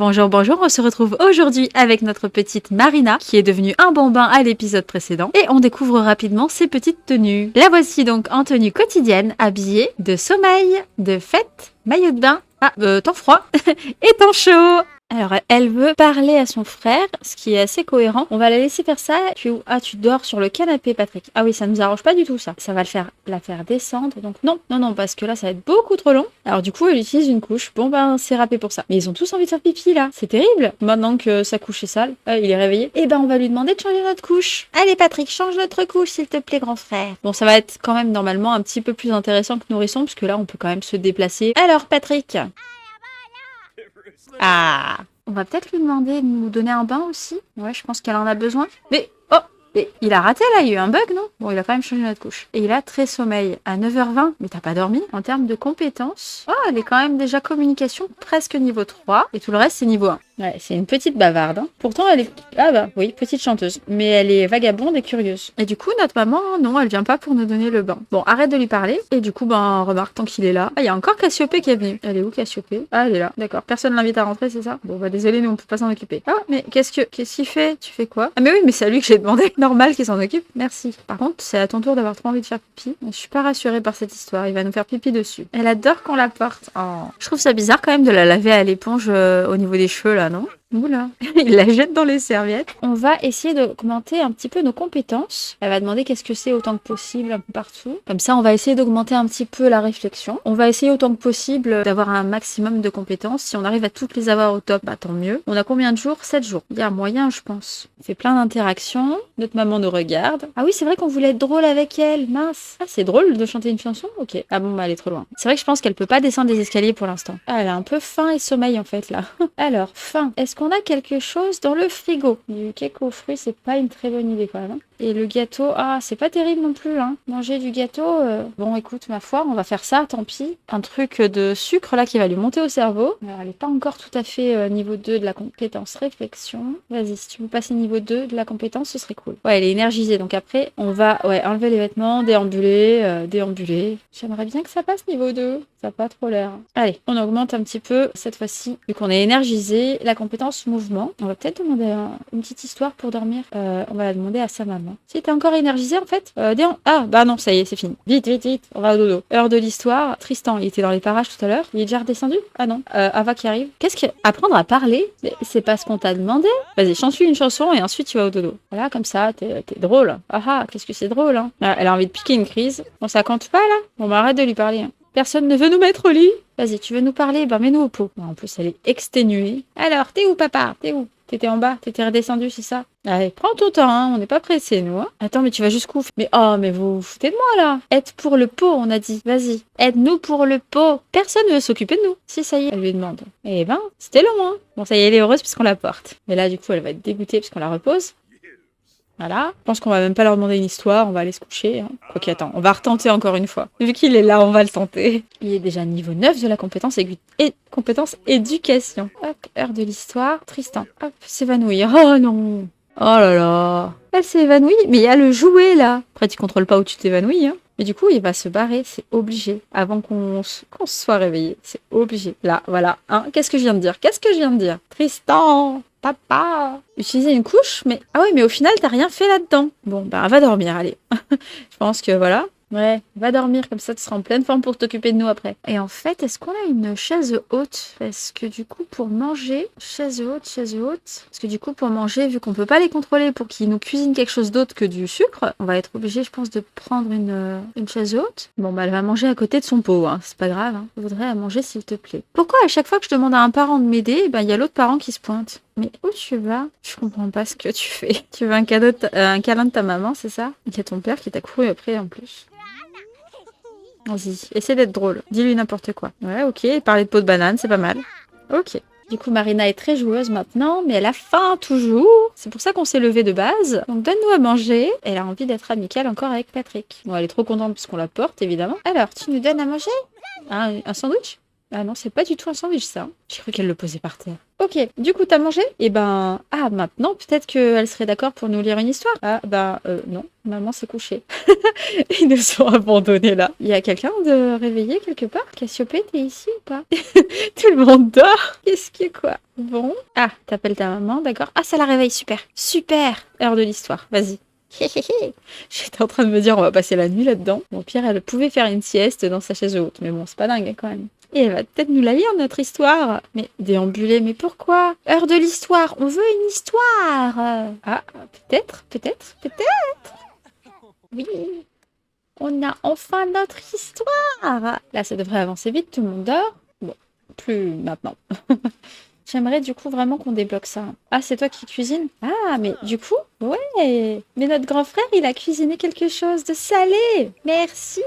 Bonjour, bonjour, on se retrouve aujourd'hui avec notre petite Marina qui est devenue un bambin à l'épisode précédent et on découvre rapidement ses petites tenues. La voici donc en tenue quotidienne, habillée de sommeil, de fête, maillot de bain, temps froid et temps chaud. Alors, elle veut parler à son frère, ce qui est assez cohérent. On va la laisser faire ça. Tu dors sur le canapé, Patrick. Ah oui, ça nous arrange pas du tout, ça. Ça va la faire descendre. Donc non, parce que là, ça va être beaucoup trop long. Alors du coup, elle utilise une couche. Bon, ben, c'est râpé pour ça. Mais ils ont tous envie de faire pipi, là. C'est terrible. Maintenant que sa couche est sale, il est réveillé. Eh ben, on va lui demander de changer notre couche. Allez, Patrick, change notre couche, s'il te plaît, grand frère. Bon, ça va être quand même, normalement, un petit peu plus intéressant que Nourrisson, parce que là, on peut quand même se déplacer. Alors, Patrick. Ah, on va peut-être lui demander de nous donner un bain aussi. Ouais, je pense qu'elle en a besoin. Mais il a raté là, il y a eu un bug, non? Bon, il a quand même changé notre couche. Et il a très sommeil à 9h20. Mais t'as pas dormi? En termes de compétences, elle est quand même déjà communication presque niveau 3. Et tout le reste, c'est niveau 1. Ouais, c'est une petite bavarde. Hein. Pourtant, elle est... Ah bah oui, petite chanteuse. Mais elle est vagabonde et curieuse. Et du coup, notre maman, non, elle vient pas pour nous donner le bain. Bon, arrête de lui parler. Et du coup, remarque, tant qu'il est là... Ah, il y a encore Cassiopée qui est venue. Elle est où, Cassiopée? Ah, elle est là. D'accord. Personne l'invite à rentrer, c'est ça? Bon, bah désolé, nous, on peut pas s'en occuper. Ah, mais qu'est-ce qu'il fait? Tu fais quoi? Ah, mais oui, mais c'est à lui que j'ai demandé. Normal qu'il s'en occupe. Merci. Par contre, c'est à ton tour d'avoir trop envie de faire pipi. Je suis pas rassurée par cette histoire. Il va nous faire pipi dessus. Elle adore qu'on la porte. Oh. Je trouve ça bizarre quand même de la laver à l'éponge au niveau des cheveux, là, non? Oula, il la jette dans les serviettes. On va essayer d'augmenter un petit peu nos compétences. Elle va demander qu'est-ce que c'est autant que possible un peu partout. Comme ça, on va essayer d'augmenter un petit peu la réflexion. On va essayer autant que possible d'avoir un maximum de compétences. Si on arrive à toutes les avoir au top, bah tant mieux. On a combien de jours? 7 jours. Il y a moyen, je pense. On fait plein d'interactions. Notre maman nous regarde. Ah oui, c'est vrai qu'on voulait être drôle avec elle. Mince. Ah, c'est drôle de chanter une chanson? Ok. Ah bon, bah elle est trop loin. C'est vrai que je pense qu'elle peut pas descendre des escaliers pour l'instant. Ah, elle a un peu faim et sommeil en fait là. Alors, faim. Est-ce qu'on a quelque chose dans le frigo? Du cake aux fruits, c'est pas une très bonne idée quand même. Hein. Et le gâteau, c'est pas terrible non plus. Hein. Manger du gâteau, bon écoute, ma foi, on va faire ça, tant pis. Un truc de sucre là qui va lui monter au cerveau. Alors, elle est pas encore tout à fait niveau 2 de la compétence réflexion. Vas-y, si tu veux passer niveau 2 de la compétence, ce serait cool. Ouais, elle est énergisée, donc après, on va enlever les vêtements, déambuler. J'aimerais bien que ça passe niveau 2. Ça n'a pas trop l'air. Allez, on augmente un petit peu, cette fois-ci, vu qu'on est énergisé, la compétence mouvement. On va peut-être demander une petite histoire pour dormir. On va la demander à sa maman. Si t'es encore énergisé, en fait, Ah, bah non, ça y est, c'est fini. Vite, on va au dodo. Heure de l'histoire. Tristan, il était dans les parages tout à l'heure. Il est déjà redescendu? Ah non. Ava qui arrive. Qu'est-ce que... Apprendre à parler? C'est pas ce qu'on t'a demandé? Vas-y, chante-lui une chanson et ensuite tu vas au dodo. Voilà, comme ça, t'es drôle. Ah, qu'est-ce que c'est drôle, hein. Elle a envie de piquer une crise. Bon, ça compte pas, là? Bon, bah arrête de lui parler, hein. Personne ne veut nous mettre au lit. Vas-y, tu veux nous parler? Ben, mets-nous au pot. En plus, elle est exténuée. Alors, t'es où, papa? T'es où? T'étais en bas? T'étais redescendu, c'est ça? Allez, prends ton temps, hein. On n'est pas pressés, nous. Hein. Attends, mais tu vas jusqu'où? Mais vous vous foutez de moi, là. Aide pour le pot, on a dit. Vas-y, aide-nous pour le pot. Personne ne veut s'occuper de nous. Si, ça y est, elle lui demande. Eh ben, c'était long, hein. Bon, ça y est, elle est heureuse puisqu'on la porte. Mais là, du coup, elle va être dégoûtée puisqu'on la repose. Voilà. Je pense qu'on va même pas leur demander une histoire, on va aller se coucher. Hein. Quoique, attends, on va retenter encore une fois. Vu qu'il est là, on va le tenter. Il est déjà niveau 9 de la compétence compétence éducation. Hop, heure de l'histoire. Tristan. Hop, s'évanouir. Oh non. Oh là là. Elle s'est évanouie, mais il y a le jouet là. Après, tu contrôles pas où tu t'évanouis, hein. Mais du coup, il va se barrer, c'est obligé. Avant qu'on se soit réveillé, c'est obligé. Là, voilà. Hein. Qu'est-ce que je viens de dire? Tristan! Papa! Utiliser une couche? Mais... Ah oui, mais au final, t'as rien fait là-dedans. Bon, va dormir, allez. Je pense que voilà. Ouais, va dormir, comme ça tu seras en pleine forme pour t'occuper de nous après. Et en fait, est-ce qu'on a une chaise haute? Parce que du coup, pour manger, chaise haute. Parce que du coup, pour manger, vu qu'on peut pas les contrôler pour qu'ils nous cuisinent quelque chose d'autre que du sucre, on va être obligé, je pense, de prendre une chaise haute. Bon, elle va manger à côté de son pot, hein. C'est pas grave, hein. Je voudrais à manger, s'il te plaît. Pourquoi à chaque fois que je demande à un parent de m'aider, il y a l'autre parent qui se pointe? Mais où tu vas? Je comprends pas ce que tu fais. Tu veux un câlin de ta maman, c'est ça? Il y a ton père qui t'a couru après en plus. Vas-y, essaie d'être drôle. Dis-lui n'importe quoi. Ouais, ok. Parler de peau de banane, c'est pas mal. Ok. Du coup, Marina est très joueuse maintenant, mais elle a faim toujours. C'est pour ça qu'on s'est levé de base. Donc, donne-nous à manger. Elle a envie d'être amicale encore avec Patrick. Bon, elle est trop contente puisqu'on la porte, évidemment. Alors, tu nous donnes à manger? Un sandwich? Ah non, c'est pas du tout un sandwich, ça. J'ai cru qu'elle le posait par terre. Ok, du coup, t'as mangé? Eh ben, ah, maintenant, peut-être qu'elle serait d'accord pour nous lire une histoire. Ah, bah, non, maman s'est couchée. Ils nous sont abandonnés là. Il y a quelqu'un de réveillé quelque part? Cassiopée, t'es ici ou pas? Tout le monde dort. Qu'est-ce qui est quoi? Bon. Ah, t'appelles ta maman, d'accord. Ah, ça la réveille, super. Super. Heure de l'histoire, vas-y. J'étais en train de me dire, on va passer la nuit là-dedans. Bon, Pierre, elle pouvait faire une sieste dans sa chaise haute, mais bon, c'est pas dingue hein, quand même. Et elle va peut-être nous la lire, notre histoire. Mais déambuler, mais pourquoi? Heure de l'histoire, on veut une histoire. Ah, peut-être, peut-être, peut-être. Oui, on a enfin notre histoire. Là, ça devrait avancer vite, tout le monde dort. Bon, plus maintenant. J'aimerais du coup vraiment qu'on débloque ça. Ah, c'est toi qui cuisines? Ah, mais du coup, ouais. Mais notre grand frère, il a cuisiné quelque chose de salé. Merci.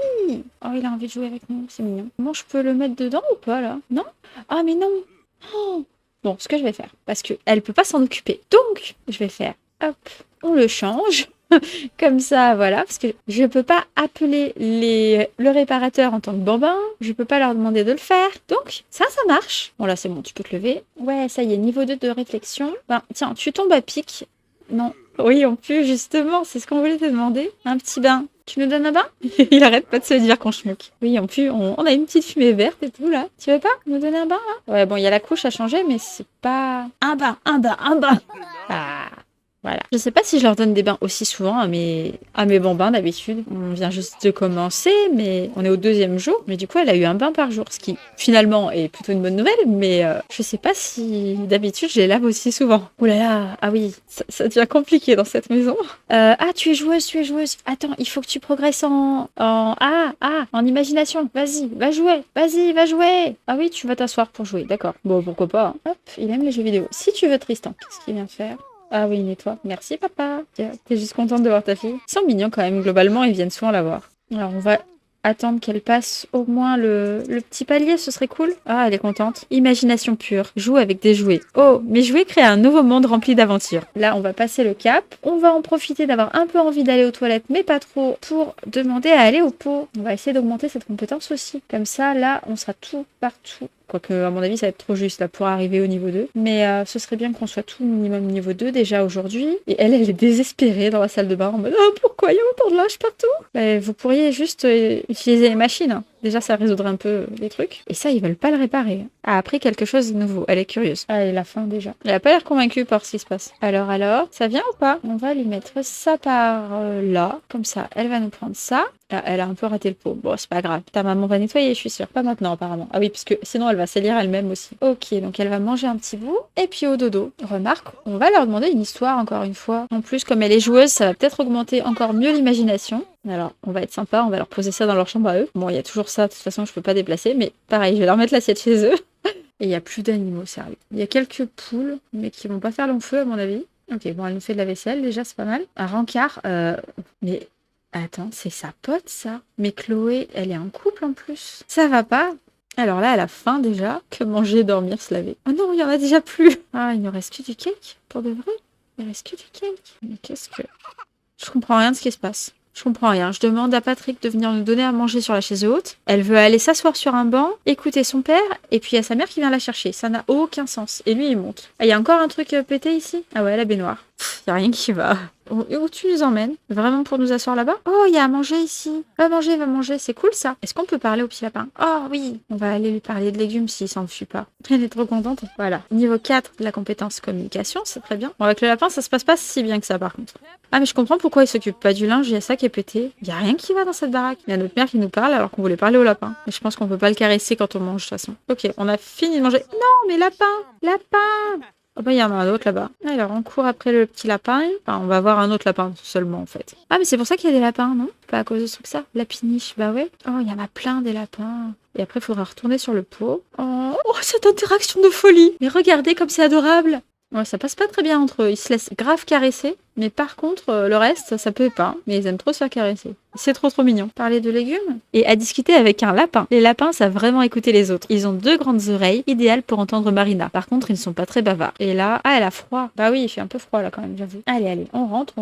Oh, il a envie de jouer avec nous, c'est mignon. Comment je peux le mettre dedans ou pas là? Non? Ah, mais non. Oh. Bon, ce que je vais faire, parce que elle peut pas s'en occuper. Donc, je vais faire, hop, on le change. Comme ça, voilà, parce que je peux pas appeler le réparateur en tant que bambin, je peux pas leur demander de le faire. Donc, ça marche. Bon, là, c'est bon, tu peux te lever. Ouais, ça y est, niveau 2 de réflexion. Ben, tiens, tu tombes à pic. Non. Oui, on peut, justement, c'est ce qu'on voulait te demander. Un petit bain. Tu nous donnes un bain? Il arrête pas de se dire qu'on schmuck. Oui, on a une petite fumée verte et tout, là. Tu veux pas nous donner un bain, là? Ouais, bon, il y a la couche à changer, mais c'est pas... Un bain, un bain, un bain. Ah. Voilà. Je sais pas si je leur donne des bains aussi souvent à mes bambins d'habitude. On vient juste de commencer, mais on est au 2e jour. Mais du coup, elle a eu un bain par jour, ce qui finalement est plutôt une bonne nouvelle. Mais je sais pas si d'habitude je les lave aussi souvent. Ouh là là, ah oui, ça devient compliqué dans cette maison. Ah, tu es joueuse, tu es joueuse. Attends, il faut que tu progresses en imagination. Vas-y, va jouer. Vas-y, va jouer. Ah oui, tu vas t'asseoir pour jouer. D'accord. Bon, pourquoi pas. Hein. Hop, il aime les jeux vidéo. Si tu veux, Tristan, qu'est-ce qu'il vient faire? Ah oui, nettoie. Merci papa. T'es juste contente de voir ta fille. Ils sont mignons quand même, globalement, ils viennent souvent la voir. Alors on va attendre qu'elle passe au moins le petit palier, ce serait cool. Ah, elle est contente. Imagination pure. Joue avec des jouets. Oh, mes jouets créent un nouveau monde rempli d'aventures. Là, on va passer le cap. On va en profiter d'avoir un peu envie d'aller aux toilettes, mais pas trop, pour demander à aller au pot. On va essayer d'augmenter cette compétence aussi. Comme ça, là, on sera tout partout. Quoique, à mon avis, ça va être trop juste là pour arriver au niveau 2. Mais ce serait bien qu'on soit tout minimum niveau 2 déjà aujourd'hui. Et elle est désespérée dans la salle de bain en mode « Oh, pourquoi il y a autant de linge partout ?» Bah, vous pourriez juste utiliser les machines. Hein. Déjà, ça résoudrait un peu les trucs. Et ça, ils veulent pas le réparer. Elle a appris quelque chose de nouveau. Elle est curieuse. Ah, elle est la fin déjà. Elle a pas l'air convaincue par ce qui se passe. Alors, ça vient ou pas? On va lui mettre ça par là. Comme ça, elle va nous prendre ça. Ah, elle a un peu raté le pot. Bon, c'est pas grave. Ta maman va nettoyer, je suis sûre. Pas maintenant, apparemment. Ah oui, parce que sinon, elle va salir elle-même aussi. Ok, donc elle va manger un petit bout. Et puis au dodo. Remarque, on va leur demander une histoire encore une fois. En plus, comme elle est joueuse, ça va peut-être augmenter encore mieux l'imagination. Alors, on va être sympa, on va leur poser ça dans leur chambre à eux. Bon, il y a toujours ça, de toute façon, je peux pas déplacer. Mais pareil, je vais leur mettre l'assiette chez eux. Et il y a plus d'animaux, sérieux. Il y a quelques poules, mais qui vont pas faire long feu, à mon avis. Ok, bon, elle nous fait de la vaisselle, déjà, c'est pas mal. Un rencard, mais... Attends, c'est sa pote, ça? Mais Chloé, elle est en couple en plus. Ça va pas? Alors là, elle a faim déjà. Que manger, dormir, se laver. Oh non, il y en a déjà plus. Ah, il ne reste que du cake? Pour de vrai? Il reste que du cake. Mais qu'est-ce que... Je comprends rien de ce qui se passe. Je comprends rien. Je demande à Patrick de venir nous donner à manger sur la chaise haute. Elle veut aller s'asseoir sur un banc, écouter son père, et puis il y a sa mère qui vient la chercher. Ça n'a aucun sens. Et lui, il monte. Ah, il y a encore un truc pété ici? Ah ouais, la baignoire. Il y a rien qui va. Où tu nous emmènes? Vraiment pour nous asseoir là-bas? Oh, il y a à manger ici. Va manger, c'est cool ça. Est-ce qu'on peut parler au petit lapin? Oh oui, on va aller lui parler de légumes s'il s'en fuit pas. Elle est trop contente. Voilà. Niveau 4 de la compétence communication, c'est très bien. Bon, avec le lapin, ça se passe pas si bien que ça par contre. Ah, mais je comprends pourquoi il s'occupe pas du linge, il y a ça qui est pété. Il y a rien qui va dans cette baraque. Il y a notre mère qui nous parle alors qu'on voulait parler au lapin. Mais je pense qu'on peut pas le caresser quand on mange de toute façon. Ok, on a fini de manger. Non, mais lapin! Oh bah il y en a un autre là-bas. Alors on court après le petit lapin. Enfin on va voir un autre lapin seulement en fait. Ah mais c'est pour ça qu'il y a des lapins, non? Pas à cause de ce truc ça. Lapiniche, bah ouais. Oh il y en a plein des lapins. Et après il faudra retourner sur le pot. Oh cette interaction de folie. Mais regardez comme c'est adorable. Ouais, ça passe pas très bien entre eux. Ils se laissent grave caresser. Mais par contre, le reste, ça peut pas. Mais ils aiment trop se faire caresser. C'est trop mignon. Parler de légumes et à discuter avec un lapin. Les lapins savent vraiment écouter les autres. Ils ont 2 grandes oreilles, idéales pour entendre Marina. Par contre, ils ne sont pas très bavards. Et là, ah, elle a froid. Bah oui, il fait un peu froid là quand même, j'avoue. Allez, on rentre.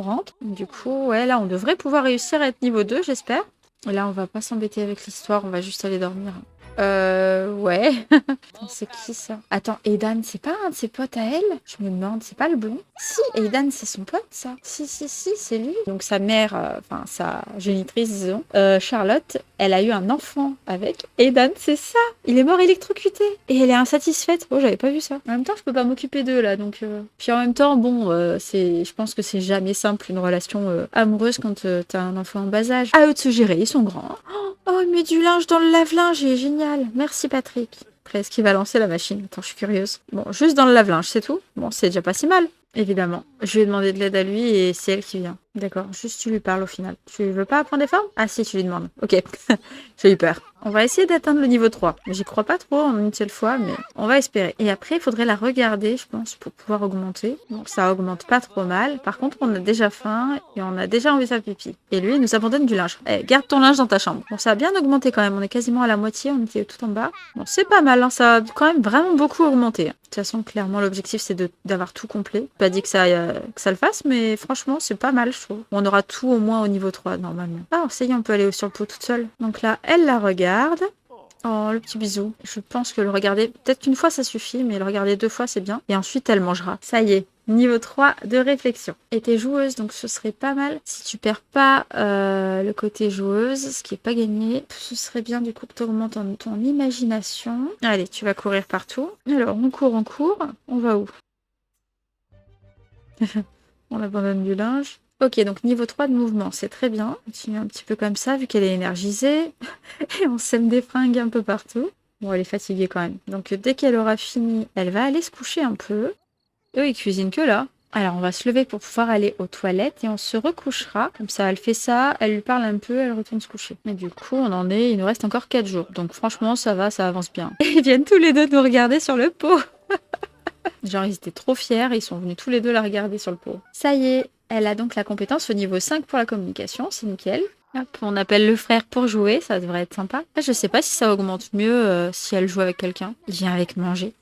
Du coup, ouais, là, on devrait pouvoir réussir à être niveau 2, j'espère. Et là, on va pas s'embêter avec l'histoire, on va juste aller dormir. Ouais. Attends, c'est qui ça? Attends, Aidan, c'est pas un de ses potes à elle? Je me demande, c'est pas le blond? Si, Aidan, c'est son pote, ça. Si, c'est lui. Donc sa mère, enfin sa génitrice, disons, Charlotte, elle a eu un enfant avec Aidan, c'est ça. Il est mort électrocuté. Et elle est insatisfaite. Oh, j'avais pas vu ça. En même temps, je peux pas m'occuper d'eux, là, donc... Puis en même temps, bon, je pense que c'est jamais simple, une relation amoureuse quand t'as un enfant en bas âge. À eux de se gérer, ils sont grands. Oh, il met du linge dans le lave-linge, il est génial. Merci Patrick. Après, est-ce qu'il va lancer la machine? Attends, je suis curieuse. Bon, juste dans le lave-linge, c'est tout. Bon, c'est déjà pas si mal. Évidemment. Je vais demander de l'aide à lui et c'est elle qui vient. D'accord, juste tu lui parles au final. Tu veux pas apprendre des formes? Ah si, tu lui demandes. Ok, j'ai eu peur. On va essayer d'atteindre le niveau 3. J'y crois pas trop en une seule fois, mais on va espérer. Et après, il faudrait la regarder, je pense, pour pouvoir augmenter. Donc ça augmente pas trop mal. Par contre, on a déjà faim et on a déjà envie de faire pipi. Et lui, il nous abandonne du linge. Eh, garde ton linge dans ta chambre. Bon, ça a bien augmenté quand même. On est quasiment à la moitié, on était tout en bas. Bon, c'est pas mal, hein. Ça a quand même vraiment beaucoup augmenté. De toute façon, clairement, l'objectif, c'est d'avoir tout complet. Pas dit que ça le fasse, mais franchement, c'est pas mal, je trouve. On aura tout au moins au niveau 3, normalement. Ah, ça y est, on peut aller sur le pot toute seule. Donc là, elle la regarde. Oh, le petit bisou. Je pense que le regarder, peut-être qu'une fois, ça suffit, mais le regarder 2 fois, c'est bien. Et ensuite, elle mangera. Ça y est. Niveau 3 de réflexion. Et t'es joueuse, donc ce serait pas mal. Si tu perds pas le côté joueuse, ce qui est pas gagné, ce serait bien du coup que tu augmentes ton imagination. Allez, tu vas courir partout. Alors, on court. On va où? On abandonne du linge. Ok, donc niveau 3 de mouvement, c'est très bien. Continue un petit peu comme ça, vu qu'elle est énergisée. Et on sème des fringues un peu partout. Bon, elle est fatiguée quand même. Donc dès qu'elle aura fini, elle va aller se coucher un peu. Eux, ils cuisinent que là. Alors, on va se lever pour pouvoir aller aux toilettes et on se recouchera. Comme ça, elle fait ça, elle lui parle un peu, elle retourne se coucher. Mais du coup, il nous reste encore 4 jours. Donc franchement, ça va, ça avance bien. Et ils viennent tous les deux nous regarder sur le pot. Genre, ils étaient trop fiers, ils sont venus tous les deux la regarder sur le pot. Ça y est, elle a donc la compétence au niveau 5 pour la communication, c'est nickel. Hop, on appelle le frère pour jouer, ça devrait être sympa. Là, je sais pas si ça augmente mieux si elle joue avec quelqu'un. Il vient avec manger.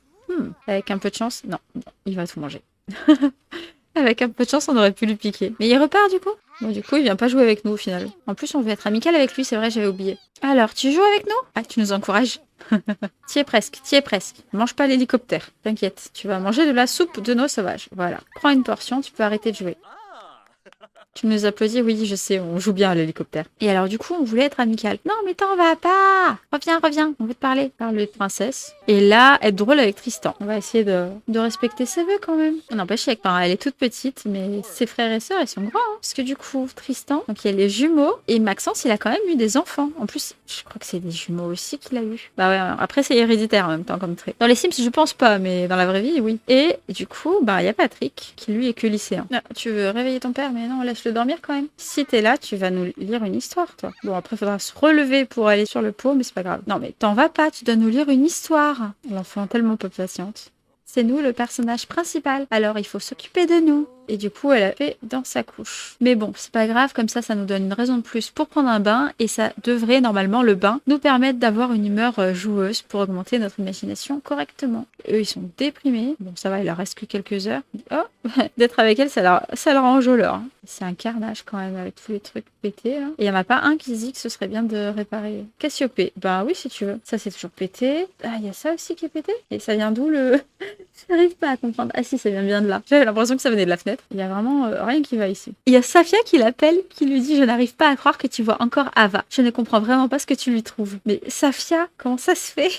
Avec un peu de chance, non, il va tout manger. Avec un peu de chance, on aurait pu lui piquer. Mais il repart du coup. Bon, du coup, il vient pas jouer avec nous au final. En plus, on veut être amical avec lui, c'est vrai, j'avais oublié. Alors, tu joues avec nous? Ah, tu nous encourages. T'y es presque. Mange pas l'hélicoptère, t'inquiète. Tu vas manger de la soupe de nos sauvages. Voilà. Prends une portion, tu peux arrêter de jouer. Tu nous applaudis, oui, je sais, on joue bien à l'hélicoptère. Et alors, du coup, on voulait être amical. Non, mais t'en vas pas. Reviens, on veut te parler. Parle-lui de princesse. Et là, être drôle avec Tristan. On va essayer de respecter ses vœux quand même. On n'empêche qu'elle est toute petite, mais ses frères et sœurs, ils sont grands. Hein. Parce que du coup, Tristan, donc il y a les jumeaux. Et Maxence, il a quand même eu des enfants. En plus, je crois que c'est des jumeaux aussi qu'il a eu. Bah ouais, après, c'est héréditaire en même temps comme trait. Dans les Sims, je pense pas, mais dans la vraie vie, oui. Et du coup, bah, il y a Patrick, qui lui est que lycéen. Ah, tu veux réveiller ton père, mais non, laisse-le dormir quand même. Si t'es là, tu vas nous lire une histoire, toi. Bon, après, faudra se relever pour aller sur le pot, mais c'est pas grave. Non, mais t'en vas pas, tu dois nous lire une histoire. L'enfant tellement peu patiente. C'est nous le personnage principal. Alors, il faut s'occuper de nous. Et du coup, elle a fait dans sa couche. Mais bon, c'est pas grave, comme ça nous donne une raison de plus pour prendre un bain. Et ça devrait, normalement, le bain, nous permettre d'avoir une humeur joueuse pour augmenter notre imagination correctement. Eux, ils sont déprimés. Bon, ça va, il leur reste que quelques heures. Oh, d'être avec elle, ça leur enjôleur. Hein. C'est un carnage quand même avec tous les trucs pétés. Là. Et il n'y en a pas un qui dit que ce serait bien de réparer. Cassiopée. Bah oui, si tu veux. Ça, c'est toujours pété. Ah, il y a ça aussi qui est pété. Et ça vient d'où le... J'arrive pas à comprendre. Ah si, ça vient bien de là. J'avais l'impression que ça venait de la fenêtre. Il y a vraiment rien qui va ici. Il y a Safia qui l'appelle, qui lui dit « Je n'arrive pas à croire que tu vois encore Ava. Je ne comprends vraiment pas ce que tu lui trouves. » Mais Safia, comment ça se fait?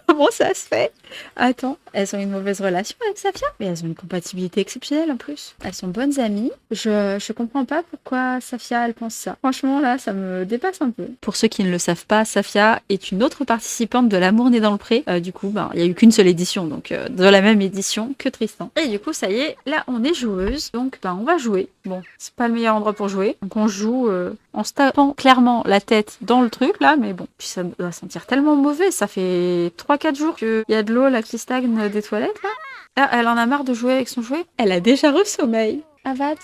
Comment ça se fait? Attends, elles ont une mauvaise relation avec Safia? Mais elles ont une compatibilité exceptionnelle en plus. Elles sont bonnes amies. Je comprends pas pourquoi Safia, elle pense ça. Franchement, là, ça me dépasse un peu. Pour ceux qui ne le savent pas, Safia est une autre participante de L'amour né dans le pré. Du coup, il n'y a eu qu'une seule édition, donc de la même édition que Tristan. Et du coup, ça y est, là, on est joueuse. Donc, on va jouer. Bon, c'est pas le meilleur endroit pour jouer. Donc, on joue en se tapant clairement la tête dans le truc, là. Mais bon, puis ça doit sentir tellement mauvais. Ça fait 3-4 jours qu'il y a de l'eau, là, qui stagne des toilettes, là. Ah, elle en a marre de jouer avec son jouet. Elle a déjà re-sommeil. Ava,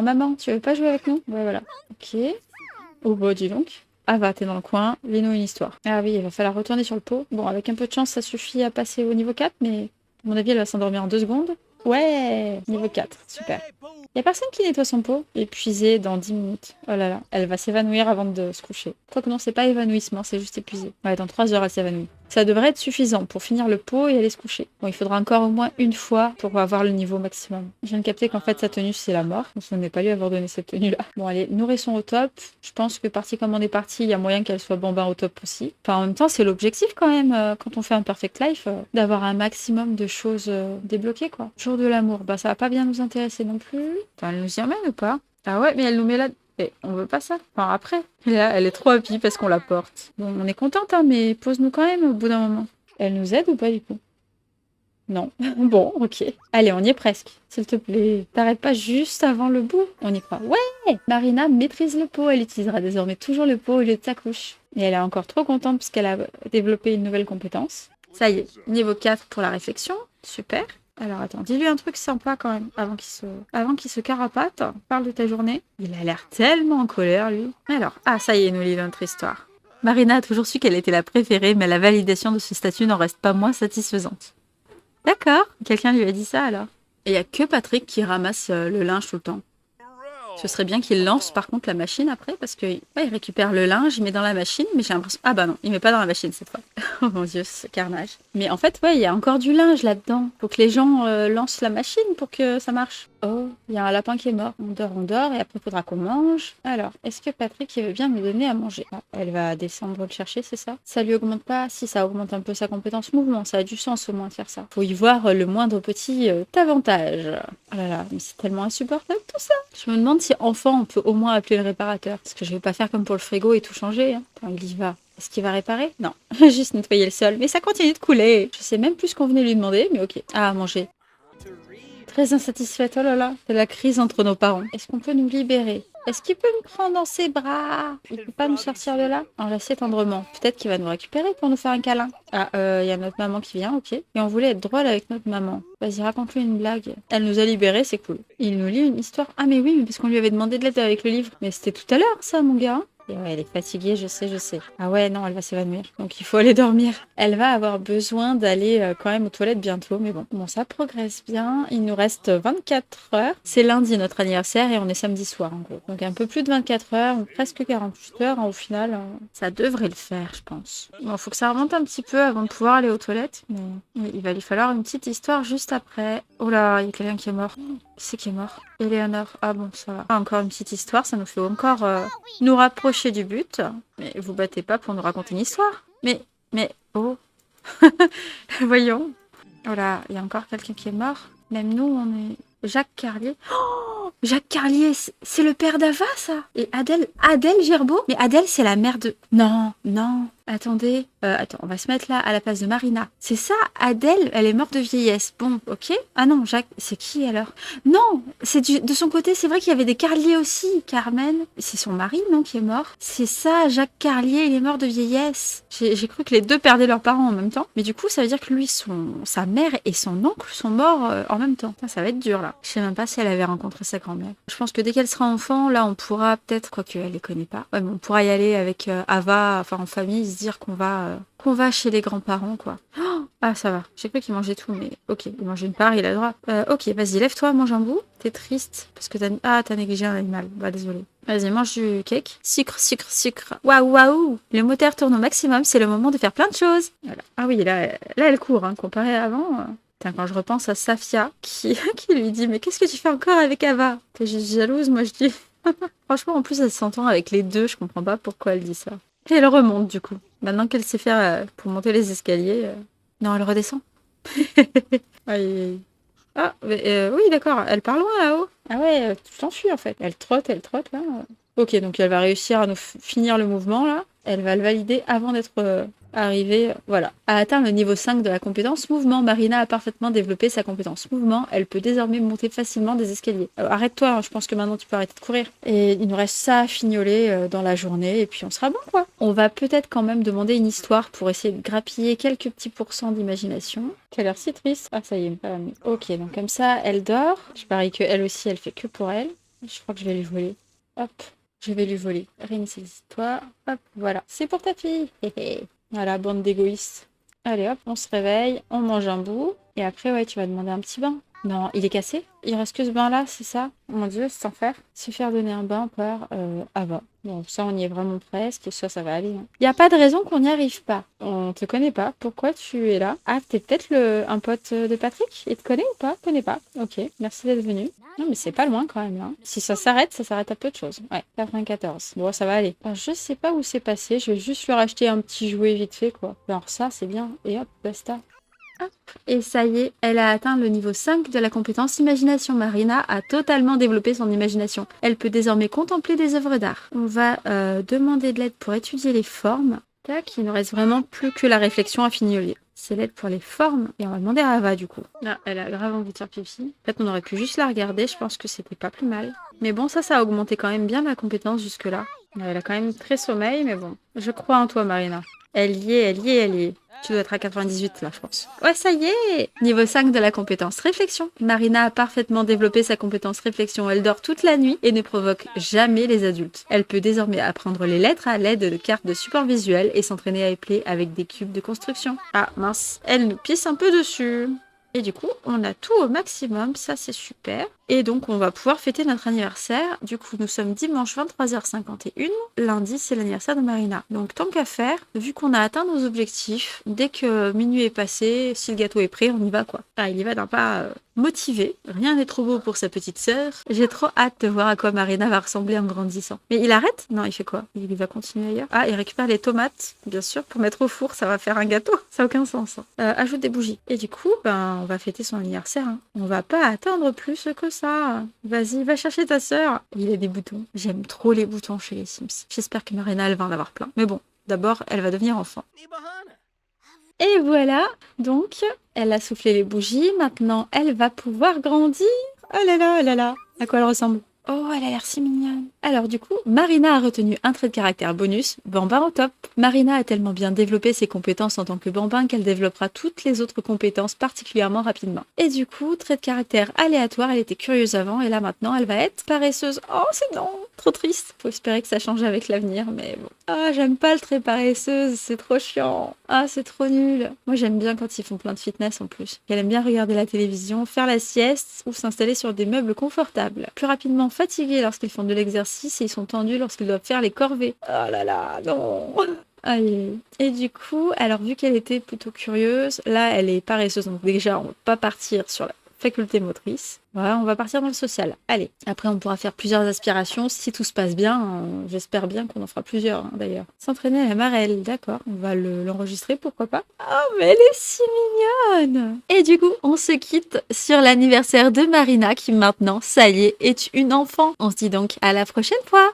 maman, tu veux pas jouer avec nous? Ouais, voilà. Ok. Oh, bah, dis donc. Ava, t'es dans le coin. Lis-nous une histoire. Ah oui, il va falloir retourner sur le pot. Bon, avec un peu de chance, ça suffit à passer au niveau 4, mais à mon avis, elle va s'endormir en 2 secondes. Ouais, niveau 4, super. Y a personne qui nettoie son pot. Épuisée dans 10 minutes. Oh là là, elle va s'évanouir avant de se coucher. Quoique non, c'est pas évanouissement, c'est juste épuisé. Ouais, dans 3 heures, elle s'évanouit. Ça devrait être suffisant pour finir le pot et aller se coucher. Bon, il faudra encore au moins une fois pour avoir le niveau maximum. Je viens de capter qu'en fait, sa tenue, c'est la mort. On ne n'est pas lui avoir donné cette tenue-là. Bon, allez, nourrisson au top. Je pense que parti comme on est parti, il y a moyen qu'elle soit bambin au top aussi. Enfin, en même temps, c'est l'objectif quand même, quand on fait un perfect life, d'avoir un maximum de choses débloquées, quoi. Jour de l'amour, bah ça va pas bien nous intéresser non plus. Enfin, elle nous y emmène ou pas? Ah ouais, mais elle nous met là... Et on veut pas ça. Enfin, après. Et là, elle est trop happy parce qu'on la porte. Bon, on est contente, hein, mais pose-nous quand même au bout d'un moment. Elle nous aide ou pas du coup? Non. Bon, ok. Allez, on y est presque. S'il te plaît, t'arrêtes pas juste avant le bout. On y croit. Ouais! Marina maîtrise le pot. Elle utilisera désormais toujours le pot au lieu de sa couche. Et elle est encore trop contente puisqu'elle a développé une nouvelle compétence. Ça y est, niveau 4 pour la réflexion. Super. Alors attends, dis-lui un truc sympa quand même, avant qu'il se carapate. Parle de ta journée. Il a l'air tellement en colère, lui. Alors, ah ça y est, il nous lit notre histoire. Marina a toujours su qu'elle était la préférée, mais la validation de ce statut n'en reste pas moins satisfaisante. D'accord, quelqu'un lui a dit ça alors. Et il y a que Patrick qui ramasse le linge tout le temps. Ce serait bien qu'il lance par contre la machine après, parce que ouais, il récupère le linge, il met dans la machine, mais j'ai l'impression... Ah bah non, il met pas dans la machine cette fois. Oh mon dieu, ce carnage. Mais en fait, ouais, il y a encore du linge là-dedans. Faut que les gens lancent la machine pour que ça marche. Oh, il y a un lapin qui est mort. On dort, et après il faudra qu'on mange. Alors, est-ce que Patrick il veut bien me donner à manger? Ah, elle va descendre le chercher, c'est ça? Ça lui augmente pas? Si, ça augmente un peu sa compétence mouvement, ça a du sens au moins de faire ça. Faut y voir le moindre petit avantage. Oh là là, mais c'est tellement insupportable tout ça. Je me demande si enfant on peut au moins appeler le réparateur. Parce que je vais pas faire comme pour le frigo et tout changer. Hein. Quand il y va. Est-ce qu'il va réparer? Non, juste nettoyer le sol. Mais ça continue de couler. Je sais même plus ce qu'on venait lui demander, mais ok. Ah, à manger. Très insatisfaite, oh là là, c'est la crise entre nos parents. Est-ce qu'on peut nous libérer? Est-ce qu'il peut nous prendre dans ses bras? Il peut pas nous sortir de là? Enlacer tendrement. Peut-être qu'il va nous récupérer pour nous faire un câlin. Ah, il y a notre maman qui vient, ok. Et on voulait être drôle avec notre maman. Vas-y, raconte-lui une blague. Elle nous a libérés, c'est cool. Il nous lit une histoire. Ah mais oui, mais parce qu'on lui avait demandé de l'aide avec le livre. Mais c'était tout à l'heure, ça, mon gars. Et ouais, elle est fatiguée, je sais. Ah ouais, non, elle va s'évanouir. Donc il faut aller dormir. Elle va avoir besoin d'aller quand même aux toilettes bientôt, mais bon. Bon, ça progresse bien. Il nous reste 24 heures. C'est lundi notre anniversaire et on est samedi soir en gros. Donc un peu plus de 24 heures, presque 48 heures hein, au final. Ça devrait le faire, je pense. Bon, faut que ça remonte un petit peu avant de pouvoir aller aux toilettes. Mais il va lui falloir une petite histoire juste après. Oh là, il y a quelqu'un qui est mort. Qui c'est qui est mort? Eleanor. Ah bon, ça va. Ah, encore une petite histoire, ça nous fait encore nous rapprocher du but. Mais vous battez pas pour nous raconter une histoire. Mais, oh. Voyons. Oh là, il y a encore quelqu'un qui est mort. Même nous, on est... Jacques Carlier. Oh, Jacques Carlier, c'est le père d'Ava, ça. Et Adèle Gerbeau. Mais Adèle, c'est la mère de... Non. Attendez. Attends, on va se mettre là à la place de Marina. C'est ça, Adèle, elle est morte de vieillesse. Bon, ok. Ah non, Jacques, c'est qui alors? Non, c'est de son côté, c'est vrai qu'il y avait des Carlier aussi. Carmen, c'est son mari, non, qui est mort? C'est ça, Jacques Carlier, il est mort de vieillesse. J'ai cru que les deux perdaient leurs parents en même temps. Mais du coup, ça veut dire que lui, sa mère et son oncle sont morts en même temps. Ça va être dur là. Je sais même pas si elle avait rencontré sa grand-mère. Je pense que dès qu'elle sera enfant, là, on pourra peut-être, quoique elle les connaît pas. Ouais, mais on pourra y aller avec Ava, enfin en famille, se dire qu'on va chez les grands-parents, quoi. Oh, ah, ça va. J'ai cru qu'il mangeait tout, mais ok, il mange une part, il a le droit. Ok, vas-y, lève-toi, mange un bout. T'es triste parce que t'as négligé un animal. Bah, désolé. Vas-y, mange du cake. Sucre. Waouh. Le moteur tourne au maximum, c'est le moment de faire plein de choses. Voilà. Ah oui, là elle court, hein, comparé à avant. Putain, quand je repense à Safia qui lui dit mais qu'est-ce que tu fais encore avec Ava? T'es juste jalouse, moi je dis. Franchement, en plus elle s'entend avec les deux, je comprends pas pourquoi elle dit ça. Et elle remonte du coup. Maintenant qu'elle sait faire pour monter les escaliers. Non, elle redescend. Aïe. Ah, mais, oui, d'accord, elle part loin là-haut. Ah ouais, tu t'enfuis en fait. Elle trotte là. Ok, donc elle va réussir à nous finir le mouvement là. Elle va le valider avant d'être arrivée, voilà, à atteindre le niveau 5 de la compétence mouvement. Marina a parfaitement développé sa compétence mouvement. Elle peut désormais monter facilement des escaliers. Alors, arrête-toi, hein, je pense que maintenant tu peux arrêter de courir. Et il nous reste ça à fignoler dans la journée et puis on sera bon quoi. On va peut-être quand même demander une histoire pour essayer de grappiller quelques petits pourcents d'imagination. Qui a l'air si triste. Ah ça y est, pas la mieux. Ok, donc comme ça, elle dort. Je parie qu'elle aussi, elle fait que pour elle. Je crois que je vais lui voler. Hop. Je vais lui voler. Rin, saisis-toi. Hop, voilà. C'est pour ta fille. Voilà, bande d'égoïstes. Allez, hop, on se réveille, on mange un bout. Et après, ouais, tu vas demander un petit bain. Non, il est cassé? Il reste que ce bain-là, c'est ça? Mon Dieu, c'est sans faire. Se faire donner un bain par Ava. Bon, ça, on y est vraiment presque. Et ça va aller. Il n'y a pas de raison qu'on n'y arrive pas. On te connaît pas. Pourquoi tu es là? Ah, t'es peut-être un pote de Patrick? Il te connaît ou pas? Connais pas. Ok, merci d'être venu. Non, mais c'est pas loin quand même, là. Si ça s'arrête à peu de choses. Ouais, 94. Bon, ça va aller. Enfin, je sais pas où c'est passé. Je vais juste lui racheter un petit jouet vite fait, quoi. Alors ça, c'est bien. Et hop, basta. Hop. Et ça y est, elle a atteint le niveau 5 de la compétence imagination. Marina a totalement développé son imagination. Elle peut désormais contempler des œuvres d'art. On va demander de l'aide pour étudier les formes. Tac, il ne reste vraiment plus que la réflexion à fignoler. C'est l'aide pour les formes. Et on va demander à Ava du coup. Là, elle a grave envie de faire pipi. En fait, on aurait pu juste la regarder. Je pense que c'était pas plus mal. Mais bon, ça a augmenté quand même bien la compétence jusque-là. Elle a quand même très sommeil, mais bon. Je crois en toi, Marina. Elle y est, elle y est, elle y est. Tu dois être à 98 là, je pense. Ouais, ça y est! Niveau 5 de la compétence réflexion. Marina a parfaitement développé sa compétence réflexion. Elle dort toute la nuit et ne provoque jamais les adultes. Elle peut désormais apprendre les lettres à l'aide de cartes de support visuel et s'entraîner à épeler avec des cubes de construction. Ah mince, elle nous pisse un peu dessus. Et du coup, on a tout au maximum, ça c'est super. Et donc, on va pouvoir fêter notre anniversaire. Du coup, nous sommes dimanche 23h51. Lundi, c'est l'anniversaire de Marina. Donc, tant qu'à faire, vu qu'on a atteint nos objectifs, dès que minuit est passé, si le gâteau est prêt, on y va quoi. Ah, il y va d'un pas motivé. Rien n'est trop beau pour sa petite sœur. J'ai trop hâte de voir à quoi Marina va ressembler en grandissant. Mais il arrête? Non, il fait quoi? Il va continuer ailleurs? Ah, il récupère les tomates, bien sûr, pour mettre au four. Ça va faire un gâteau. Ça n'a aucun sens. Ajoute des bougies. Et du coup, on va fêter son anniversaire. Hein. On va pas attendre plus que ça. Vas-y, va chercher ta sœur. Il a des boutons. J'aime trop les boutons chez les Sims. J'espère que Marina, elle va en avoir plein. Mais bon, d'abord, elle va devenir enfant. Et voilà, donc, elle a soufflé les bougies. Maintenant, elle va pouvoir grandir. Oh là là, oh là là. À quoi elle ressemble? Oh, elle a l'air si mignonne. Alors du coup, Marina a retenu un trait de caractère bonus, Bambin au top. Marina a tellement bien développé ses compétences en tant que Bambin qu'elle développera toutes les autres compétences particulièrement rapidement. Et du coup, trait de caractère aléatoire, elle était curieuse avant et là maintenant elle va être paresseuse. Oh c'est non, trop triste. Faut espérer que ça change avec l'avenir, mais bon. Ah, j'aime pas le trait paresseuse, c'est trop chiant. Ah, c'est trop nul. Moi j'aime bien quand ils font plein de fitness en plus. Elle aime bien regarder la télévision, faire la sieste ou s'installer sur des meubles confortables. Plus rapidement fatigués lorsqu'ils font de l'exercice et ils sont tendus lorsqu'ils doivent faire les corvées. Oh là là, non. Aïe. Et du coup, alors vu qu'elle était plutôt curieuse, là elle est paresseuse, donc déjà on va pas partir sur la faculté motrice. Voilà, on va partir dans le social. Allez, après on pourra faire plusieurs aspirations si tout se passe bien. J'espère bien qu'on en fera plusieurs d'ailleurs. S'entraîner à la marelle, d'accord. On va l'enregistrer, pourquoi pas. Oh, mais elle est si mignonne! Et du coup, on se quitte sur l'anniversaire de Marina qui maintenant, ça y est une enfant. On se dit donc à la prochaine fois!